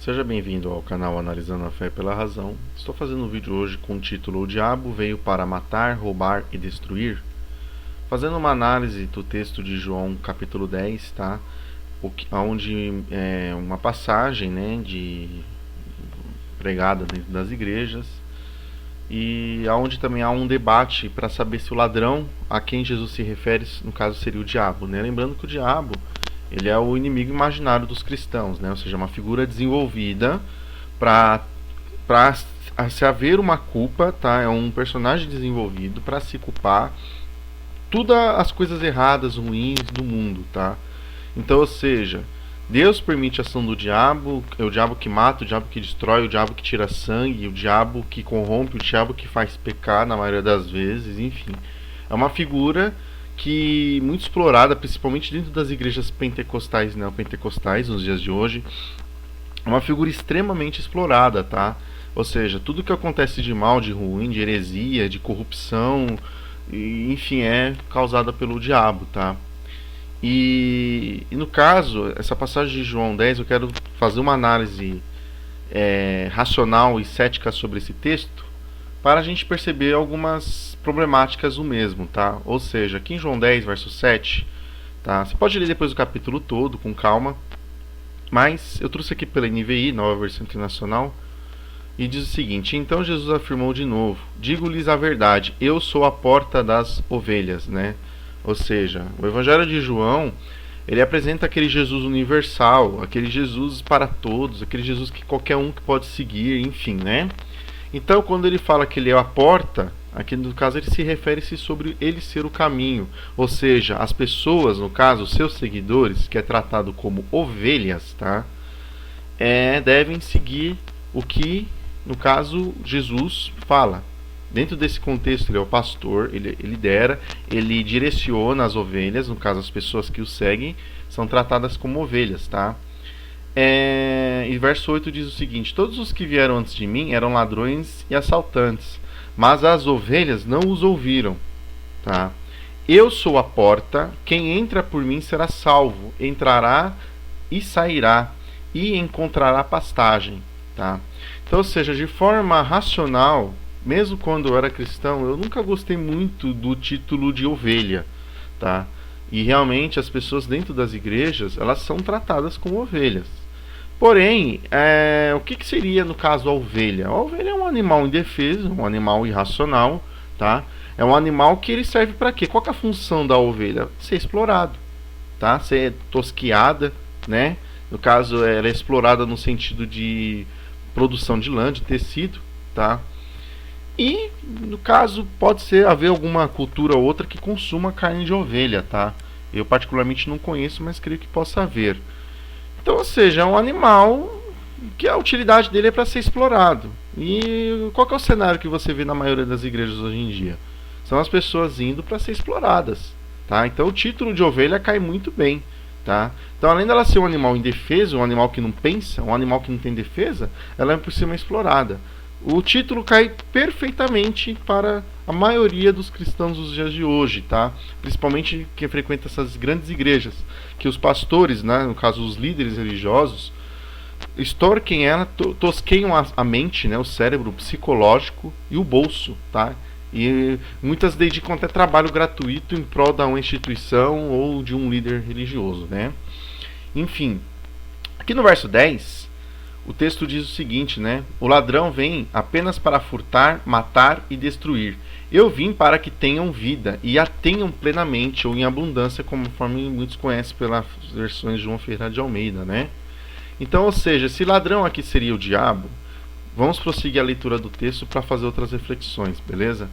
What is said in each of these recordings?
Seja bem-vindo ao canal Analisando a Fé pela Razão. Estou fazendo um vídeo hoje com o título O Diabo veio para matar, roubar e destruir, fazendo uma análise do texto de João capítulo 10, tá? Onde é uma passagem, né, pregada dentro das igrejas, e onde também há um debate para saber se o ladrão a quem Jesus se refere, no caso, seria o diabo, né? Lembrando que o diabo, ele é o inimigo imaginário dos cristãos, né? Ou seja, uma figura desenvolvida para se haver uma culpa, tá? É um personagem desenvolvido para se culpar todas as coisas erradas, ruins do mundo, tá? Então, ou seja, Deus permite a ação do diabo, é o diabo que mata, o diabo que destrói, o diabo que tira sangue, o diabo que corrompe, o diabo que faz pecar na maioria das vezes, enfim. É uma figura que muito explorada, principalmente dentro das igrejas pentecostais e neopentecostais nos dias de hoje. É uma figura extremamente explorada, tá? Ou seja, tudo que acontece de mal, de ruim, de heresia, de corrupção, enfim, é causada pelo diabo, tá? E no caso, essa passagem de João 10, eu quero fazer uma análise racional e cética sobre esse texto, para a gente perceber algumas problemáticas do mesmo, tá? Ou seja, aqui em João 10, verso 7, tá? Você pode ler depois o capítulo todo, com calma, mas eu trouxe aqui pela NVI, Nova Versão Internacional, e diz o seguinte: Então Jesus afirmou de novo: Digo-lhes a verdade, eu sou a porta das ovelhas, né? Ou seja, o Evangelho de João, ele apresenta aquele Jesus universal, aquele Jesus para todos, aquele Jesus que qualquer um que pode seguir, enfim, né? Então, quando ele fala que ele é a porta, aqui no caso ele se refere-se sobre ele ser o caminho, ou seja, as pessoas, no caso, os seus seguidores, que é tratado como ovelhas, tá? Devem seguir o que, no caso, Jesus fala. Dentro desse contexto, ele é o pastor, ele lidera, ele direciona as ovelhas, no caso, as pessoas que o seguem, são tratadas como ovelhas, tá? E verso 8 diz o seguinte: Todos os que vieram antes de mim eram ladrões e assaltantes, mas as ovelhas não os ouviram, tá? Eu sou a porta, quem entra por mim será salvo, entrará e sairá, e encontrará pastagem, tá? Então, ou seja, de forma racional, mesmo quando eu era cristão, eu nunca gostei muito do título de ovelha, tá? E realmente as pessoas dentro das igrejas, elas são tratadas como ovelhas. Porém, o que seria no caso a ovelha? A ovelha é um animal indefeso, um animal irracional, tá? É um animal que ele serve para quê? Qual que é a função da ovelha? Ser explorado, tá? Ser tosquiada, né? No caso, ela é explorada no sentido de produção de lã, de tecido, tá? E, no caso, pode haver alguma cultura ou outra que consuma carne de ovelha, tá? Eu particularmente não conheço, mas creio que possa haver. Então, ou seja, é um animal que a utilidade dele é para ser explorado. E qual que é o cenário que você vê na maioria das igrejas hoje em dia? São as pessoas indo para ser exploradas, tá? Então o título de ovelha cai muito bem, tá? Então, além dela ser um animal indefeso, um animal que não pensa, um animal que não tem defesa, ela é por cima explorada. O título cai perfeitamente para a maioria dos cristãos dos dias de hoje, tá? Principalmente quem frequenta essas grandes igrejas, que os pastores, né, no caso os líderes religiosos, extorquem ela, tosqueiam a mente, né, o cérebro psicológico e o bolso, tá? E muitas dedicam até trabalho gratuito em prol de uma instituição ou de um líder religioso, né? Enfim, aqui no verso 10, o texto diz o seguinte, né? O ladrão vem apenas para furtar, matar e destruir. Eu vim para que tenham vida e a tenham plenamente ou em abundância, conforme muitos conhecem pelas versões de João Ferreira de Almeida, né? Então, ou seja, esse ladrão aqui seria o diabo. Vamos prosseguir a leitura do texto para fazer outras reflexões, beleza?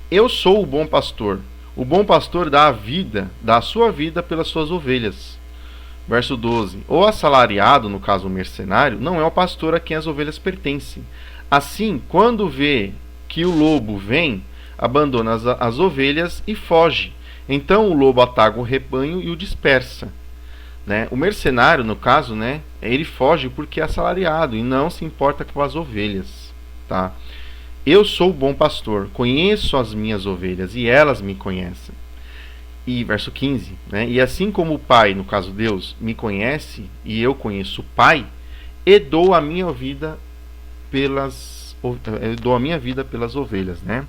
Eu sou o bom pastor. O bom pastor dá a sua vida pelas suas ovelhas. Verso 12. O assalariado, no caso o mercenário, não é o pastor a quem as ovelhas pertencem. Assim, quando vê que o lobo vem, abandona as ovelhas e foge. Então o lobo ataca o rebanho e o dispersa, né? O mercenário, no caso, né, ele foge porque é assalariado e não se importa com as ovelhas, tá? Eu sou o bom pastor, conheço as minhas ovelhas e elas me conhecem. E verso 15, né? E assim como o Pai, no caso Deus, me conhece e eu conheço o Pai, e dou a minha vida pelas ovelhas, né?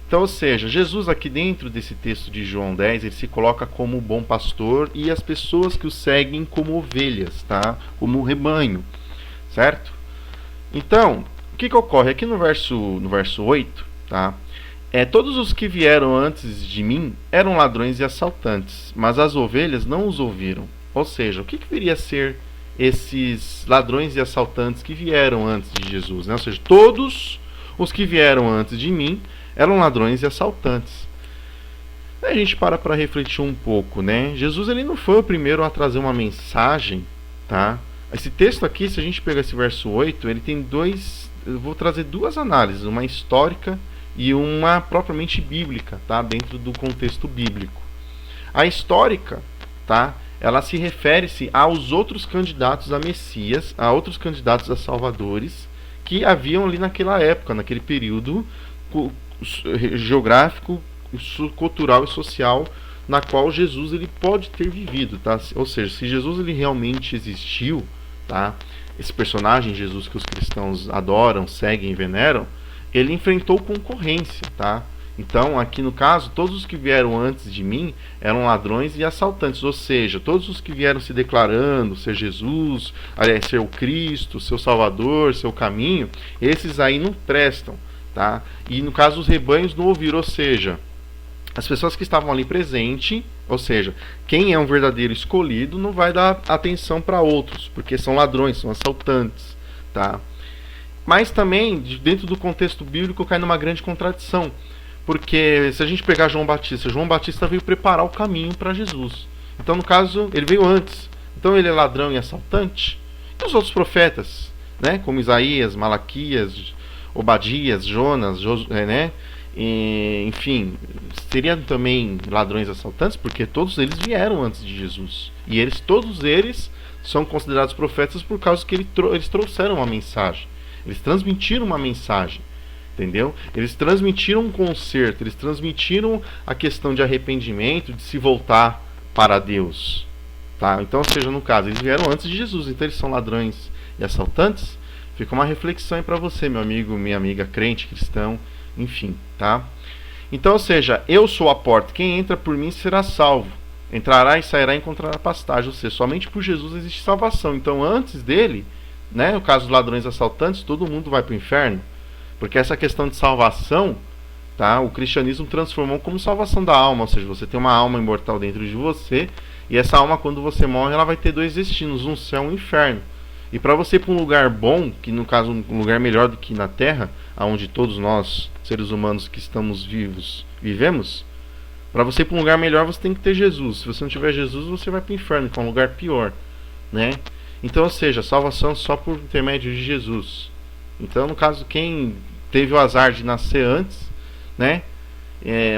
Então, ou seja, Jesus aqui dentro desse texto de João 10, ele se coloca como o bom pastor e as pessoas que o seguem como ovelhas, tá? Como um rebanho, certo? Então, o que ocorre? Aqui no verso 8, tá? Todos os que vieram antes de mim eram ladrões e assaltantes, mas as ovelhas não os ouviram. Ou seja, o que viria a ser esses ladrões e assaltantes que vieram antes de Jesus, né? Ou seja, todos os que vieram antes de mim eram ladrões e assaltantes. Aí a gente para refletir um pouco, né? Jesus ele não foi o primeiro a trazer uma mensagem, tá? Esse texto aqui, se a gente pegar esse verso 8, ele tem eu vou trazer duas análises, uma histórica e uma propriamente bíblica, tá? Dentro do contexto bíblico. A histórica, tá? Ela se refere-se aos outros candidatos a Messias, a outros candidatos a salvadores que haviam ali naquela época, naquele período geográfico, cultural e social na qual Jesus ele pode ter vivido, tá? Ou seja, se Jesus ele realmente existiu, tá? Esse personagem Jesus que os cristãos adoram, seguem e veneram, ele enfrentou concorrência, tá? Então, aqui no caso, todos os que vieram antes de mim eram ladrões e assaltantes, ou seja, todos os que vieram se declarando ser Jesus, ser o Cristo, seu Salvador, seu caminho, esses aí não prestam, tá? E no caso os rebanhos não ouviram, ou seja, as pessoas que estavam ali presentes, ou seja, quem é um verdadeiro escolhido não vai dar atenção para outros, porque são ladrões, são assaltantes, tá? Mas também, dentro do contexto bíblico, cai numa grande contradição. Porque se a gente pegar João Batista veio preparar o caminho para Jesus. Então, no caso, ele veio antes. Então, ele é ladrão e assaltante. E os outros profetas, né? Como Isaías, Malaquias, Obadias, Jonas, né? Enfim, seriam também ladrões e assaltantes, porque todos eles vieram antes de Jesus. E todos eles são considerados profetas por causa que eles trouxeram uma mensagem. Eles transmitiram uma mensagem. Entendeu? Eles transmitiram um conserto, eles transmitiram a questão de arrependimento, de se voltar para Deus. Tá? Então, ou seja, no caso, eles vieram antes de Jesus, então eles são ladrões e assaltantes. Fica uma reflexão aí para você, meu amigo, minha amiga, crente, cristão, enfim, tá? Então, ou seja, eu sou a porta, quem entra por mim será salvo. Entrará e sairá e encontrará pastagem, ou seja, somente por Jesus existe salvação. Então, antes dele, né, no caso dos ladrões e assaltantes, todo mundo vai para o inferno. Porque essa questão de salvação, tá, o cristianismo transformou como salvação da alma, ou seja, você tem uma alma imortal dentro de você, e essa alma, quando você morre, ela vai ter dois destinos, um céu e um inferno. E para você ir para um lugar bom, que no caso um lugar melhor do que na Terra, onde todos nós, seres humanos que estamos vivos, vivemos, para você ir para um lugar melhor, você tem que ter Jesus. Se você não tiver Jesus, você vai para o inferno, que é um lugar pior, né? Então, ou seja, salvação só por intermédio de Jesus. Então, no caso, quem teve o azar de nascer antes, né,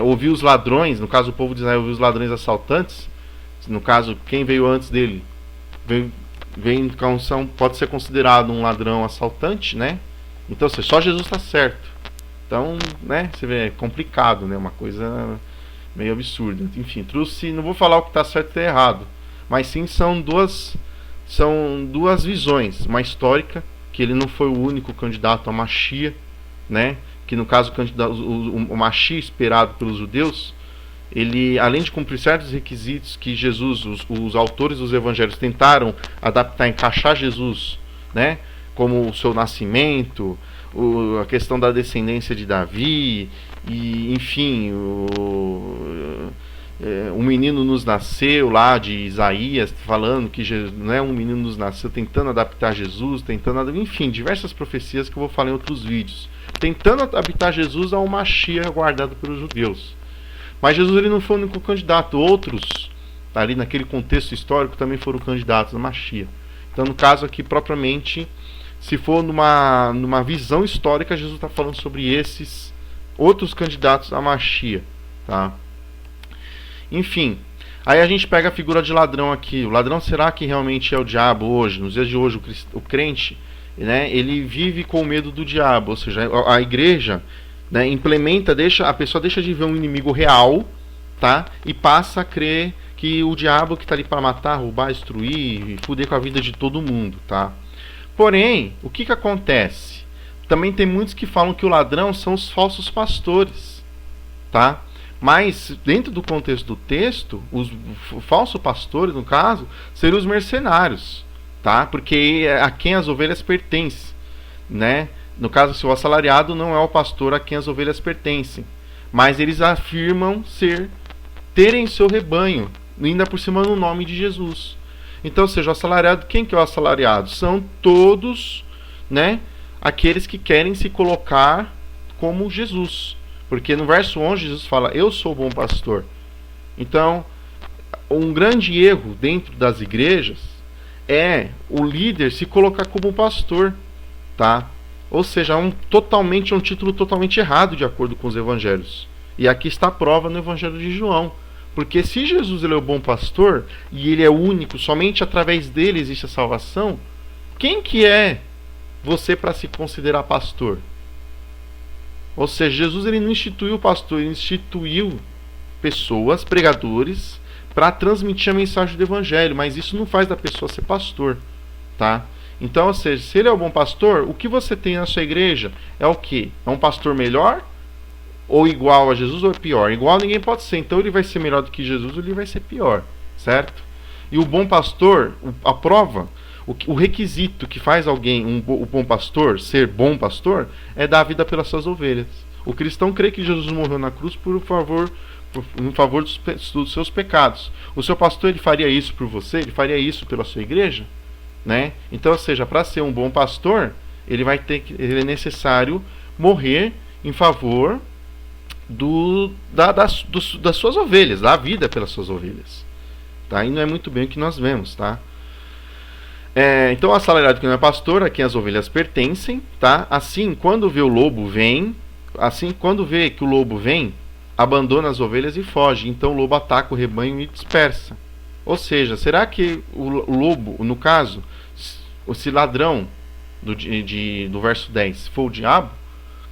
ouviu os ladrões, no caso o povo de Israel ouviu os ladrões assaltantes, no caso, quem veio antes dele pode ser considerado um ladrão assaltante, né? Então, ou seja, só Jesus está certo. Então, né, você vê, é complicado, né, uma coisa meio absurda. Enfim, não vou falar o que está certo e está errado, mas sim são duas visões, uma histórica, que ele não foi o único candidato a Machia, né? Que no caso o Machia esperado pelos judeus, ele, além de cumprir certos requisitos que Jesus, os autores dos evangelhos tentaram adaptar, encaixar Jesus, né? Como o seu nascimento, a questão da descendência de Davi, e enfim, um menino nos nasceu lá de Isaías, falando que um menino nos nasceu, tentando adaptar Jesus, enfim, diversas profecias que eu vou falar em outros vídeos, tentando adaptar Jesus ao Machia guardado pelos judeus. Mas Jesus ele não foi o único candidato, outros ali naquele contexto histórico também foram candidatos a Machia. Então, no caso aqui propriamente, se for numa visão histórica, Jesus está falando sobre esses outros candidatos a Machia, tá? Enfim, aí a gente pega a figura de ladrão aqui. O ladrão, será que realmente é o diabo hoje? Nos dias de hoje, o crente, né, ele vive com medo do diabo. Ou seja, a igreja, né, a pessoa deixa de ver um inimigo real, tá? E passa a crer que o diabo que está ali para matar, roubar, destruir e fuder com a vida de todo mundo, tá? Porém, o que acontece? Também tem muitos que falam que o ladrão são os falsos pastores, tá? Mas, dentro do contexto do texto, os falsos pastores, no caso, seriam os mercenários, tá? Porque é a quem as ovelhas pertencem, né? No caso, se o assalariado não é o pastor a quem as ovelhas pertencem, mas eles afirmam terem seu rebanho, ainda por cima no nome de Jesus. Então, ou seja, o assalariado, quem que é o assalariado? São todos, né, aqueles que querem se colocar como Jesus. Porque no verso 11 Jesus fala, eu sou o bom pastor. Então, um grande erro dentro das igrejas é o líder se colocar como pastor, tá? Ou seja, um título totalmente errado de acordo com os evangelhos. E aqui está a prova no evangelho de João. Porque se Jesus ele é o bom pastor, e ele é único, somente através dele existe a salvação, quem que é você para se considerar pastor? Ou seja, Jesus ele não instituiu o pastor, ele instituiu pessoas, pregadores, para transmitir a mensagem do evangelho, mas isso não faz da pessoa ser pastor, tá? Então, ou seja, se ele é o bom pastor, o que você tem na sua igreja é o quê? É um pastor melhor? Ou igual a Jesus, ou é pior? Igual ninguém pode ser, então ele vai ser melhor do que Jesus, ou ele vai ser pior, certo? E o bom pastor, a prova, o requisito que faz alguém, o bom pastor, ser bom pastor, é dar a vida pelas suas ovelhas. O cristão crê que Jesus morreu na cruz em favor dos seus pecados. O seu pastor ele faria isso por você? Ele faria isso pela sua igreja? Né? Então, ou seja, para ser um bom pastor, ele é necessário morrer em favor das suas ovelhas, dar a vida pelas suas ovelhas. Tá? E não é muito bem o que nós vemos, tá? Então o assalariado que não é pastor, a quem as ovelhas pertencem, tá? Assim, quando vê que o lobo vem, abandona as ovelhas e foge. Então o lobo ataca o rebanho e dispersa. Ou seja, será que o lobo, no caso, esse ladrão do verso 10 for o diabo?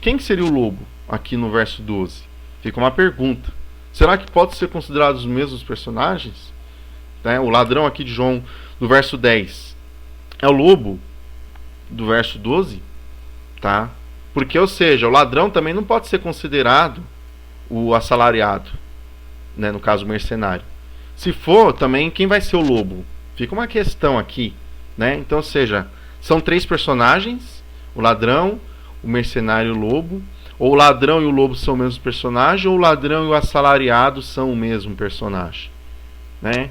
Quem que seria o lobo aqui no verso 12? Fica uma pergunta. Será que pode ser considerado os mesmos personagens? Né? O ladrão aqui de João, do verso 10, é o lobo do verso 12, tá? Porque, ou seja, o ladrão também não pode ser considerado o assalariado, né? No caso, o mercenário. Se for, também, quem vai ser o lobo? Fica uma questão aqui, né? Então, ou seja, são três personagens, o ladrão, o mercenário e o lobo, ou o ladrão e o lobo são o mesmo personagem, ou o ladrão e o assalariado são o mesmo personagem, né?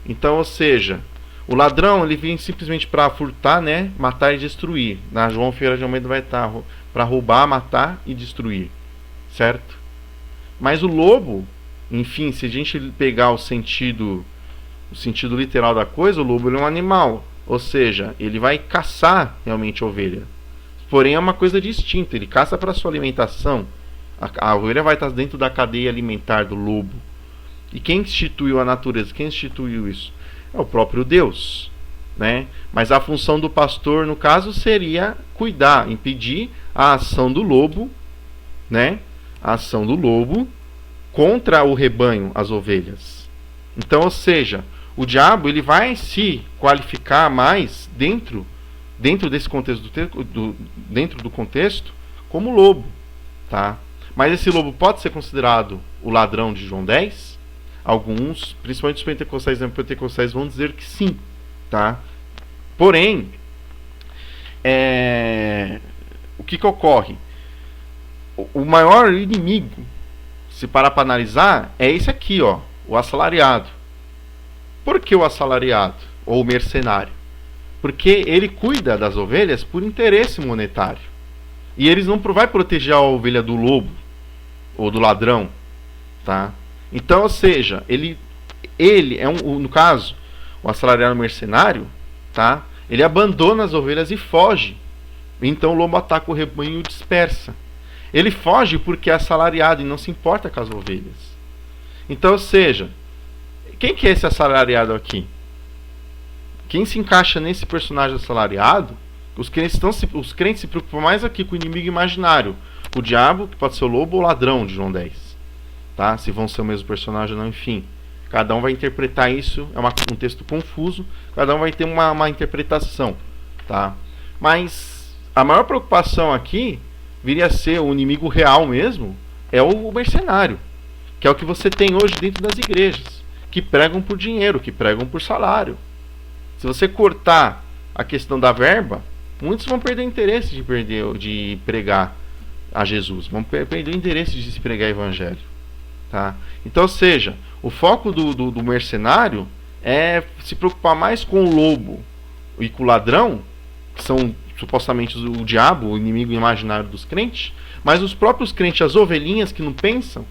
Então, ou seja, o ladrão ele vem simplesmente para furtar, né, matar e destruir. Na João Ferreira de Almeida vai estar para roubar, matar e destruir, certo? Mas o lobo, enfim, se a gente pegar o sentido literal da coisa, o lobo ele é um animal, ou seja, ele vai caçar realmente a ovelha. Porém é uma coisa distinta, ele caça para sua alimentação. A ovelha vai estar dentro da cadeia alimentar do lobo. E quem instituiu a natureza? Quem instituiu isso? É o próprio Deus, né? Mas a função do pastor, no caso, seria cuidar, impedir a ação do lobo, né? A ação do lobo contra o rebanho, as ovelhas. Então, ou seja, o diabo ele vai se qualificar mais dentro desse contexto dentro do contexto como lobo, tá? Mas esse lobo pode ser considerado o ladrão de João 10? Alguns, principalmente os pentecostais, vão dizer que sim, tá? Porém, o que ocorre? O maior inimigo, se parar para analisar, é esse aqui, ó, o assalariado. Por que o assalariado ou o mercenário? Porque ele cuida das ovelhas por interesse monetário. E eles não vai proteger a ovelha do lobo ou do ladrão, tá? Então, ou seja, ele é no caso, o assalariado mercenário, tá? Ele abandona as ovelhas e foge. Então o lobo ataca o rebanho e o dispersa. Ele foge porque é assalariado e não se importa com as ovelhas. Então, ou seja, quem que é esse assalariado aqui? Quem se encaixa nesse personagem assalariado? Os crentes se preocupam mais aqui com o inimigo imaginário. O diabo, que pode ser o lobo ou o ladrão de João 10. tá? Se vão ser o mesmo personagem ou não, enfim. Cada um vai interpretar isso, é um texto confuso, cada um vai ter uma interpretação, tá? Mas a maior preocupação aqui viria a ser o inimigo real mesmo, é o mercenário, que é o que você tem hoje dentro das igrejas, que pregam por dinheiro, que pregam por salário. Se você cortar a questão da verba, muitos vão perder o interesse de pregar a Jesus, vão perder o interesse de se pregar o evangelho, tá? Então, ou seja, o foco do mercenário é se preocupar mais com o lobo e com o ladrão, que são supostamente o diabo, o inimigo imaginário dos crentes, mas os próprios crentes, as ovelhinhas que não pensam,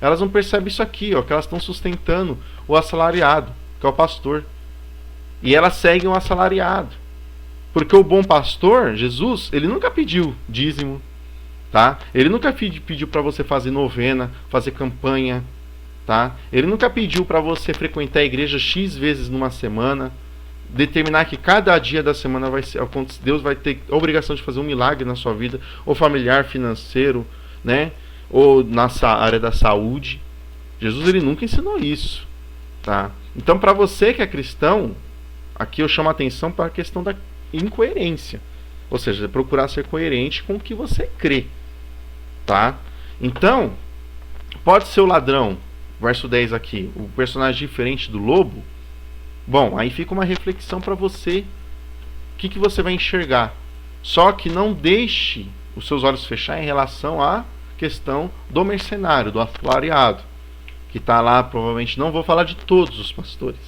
elas não percebem isso aqui, ó, que elas estão sustentando o assalariado, que é o pastor. E elas seguem o assalariado. Porque o bom pastor, Jesus, ele nunca pediu dízimo, tá? Ele nunca pediu para você fazer novena, fazer campanha, tá? Ele nunca pediu para você frequentar a igreja X vezes numa semana, determinar que cada dia da semana Deus vai ter a obrigação de fazer um milagre na sua vida, ou familiar, financeiro, né? Ou na área da saúde. Jesus, ele nunca ensinou isso, tá? Então, para você que é cristão, aqui eu chamo a atenção para a questão da incoerência, ou seja, procurar ser coerente com o que você crê, tá? Então, pode ser o ladrão, verso 10 aqui, o personagem diferente do lobo. Bom, aí fica uma reflexão para você, o que você vai enxergar. Só que não deixe os seus olhos fechar em relação à questão do mercenário, do assalariado, que está lá, provavelmente. Não vou falar de todos os pastores,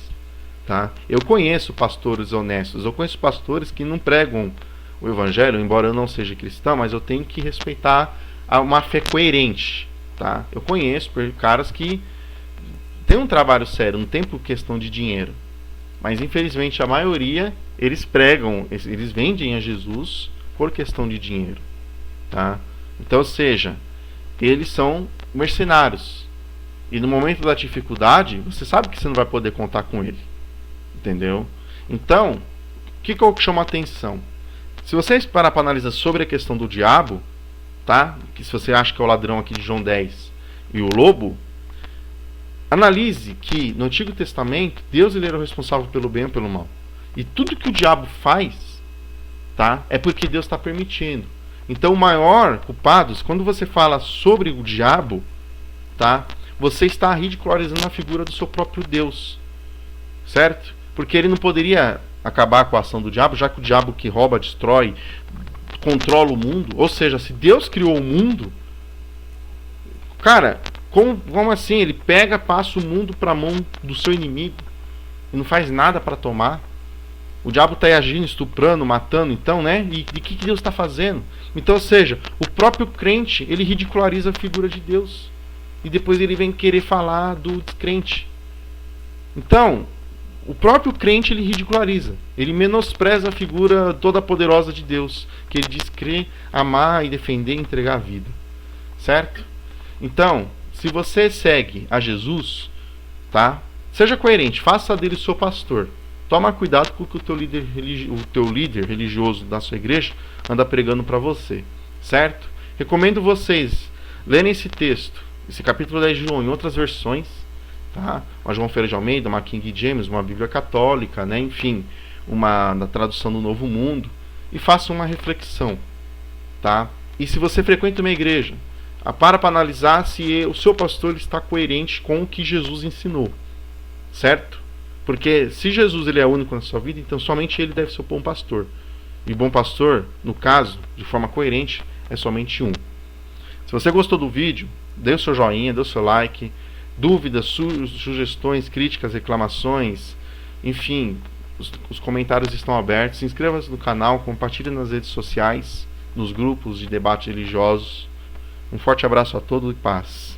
tá? Eu conheço pastores honestos, eu conheço pastores que não pregam o evangelho, embora eu não seja cristão, mas eu tenho que respeitar uma fé coerente, tá? Eu conheço caras que têm um trabalho sério, não tem por questão de dinheiro, mas infelizmente a maioria, eles pregam, eles vendem a Jesus por questão de dinheiro, tá? Então, ou seja, eles são mercenários, e no momento da dificuldade, você sabe que você não vai poder contar com ele, entendeu? Então, o que eu chamo a atenção? Se vocês parar para analisar sobre a questão do diabo, tá? Que se você acha que é o ladrão aqui de João 10 e o lobo, analise que no Antigo Testamento Deus, ele era o responsável pelo bem ou pelo mal, e tudo que o diabo faz, tá? É porque Deus está permitindo. Então, o maior culpado, quando você fala sobre o diabo, tá? Você está ridicularizando a figura do seu próprio Deus, certo? Porque ele não poderia acabar com a ação do diabo, já que o diabo que rouba, destrói, controla o mundo. Ou seja, se Deus criou o mundo, cara, como assim? Ele pega, passa o mundo para a mão do seu inimigo e não faz nada para tomar. O diabo está aí agindo, estuprando, matando, então, né? E o que Deus está fazendo? Então, ou seja, o próprio crente, ele ridiculariza a figura de Deus. E depois ele vem querer falar do descrente. Então, o próprio crente, ele ridiculariza. Ele menospreza a figura toda poderosa de Deus, que ele diz crer, amar e defender e entregar a vida. Certo? Então, se você segue a Jesus, tá? Seja coerente, faça dele seu pastor. Toma cuidado com o que o teu líder religioso da sua igreja anda pregando para você, certo? Recomendo vocês lerem esse texto, esse capítulo 10 de João, em outras versões, tá? Uma João Ferreira de Almeida, uma King James, uma Bíblia Católica, né? Enfim, uma da tradução do Novo Mundo, e faça uma reflexão, tá? E se você frequenta uma igreja, para analisar se o seu pastor está coerente com o que Jesus ensinou, certo? Porque se Jesus, ele é único na sua vida, então somente ele deve ser o bom pastor. E bom pastor, no caso, de forma coerente, é somente um. Se você gostou do vídeo, dê o seu joinha, dê o seu like. Dúvidas, sugestões, críticas, reclamações, enfim, os comentários estão abertos. Se inscreva-se no canal, compartilhe nas redes sociais, nos grupos de debates religiosos. Um forte abraço a todos e paz.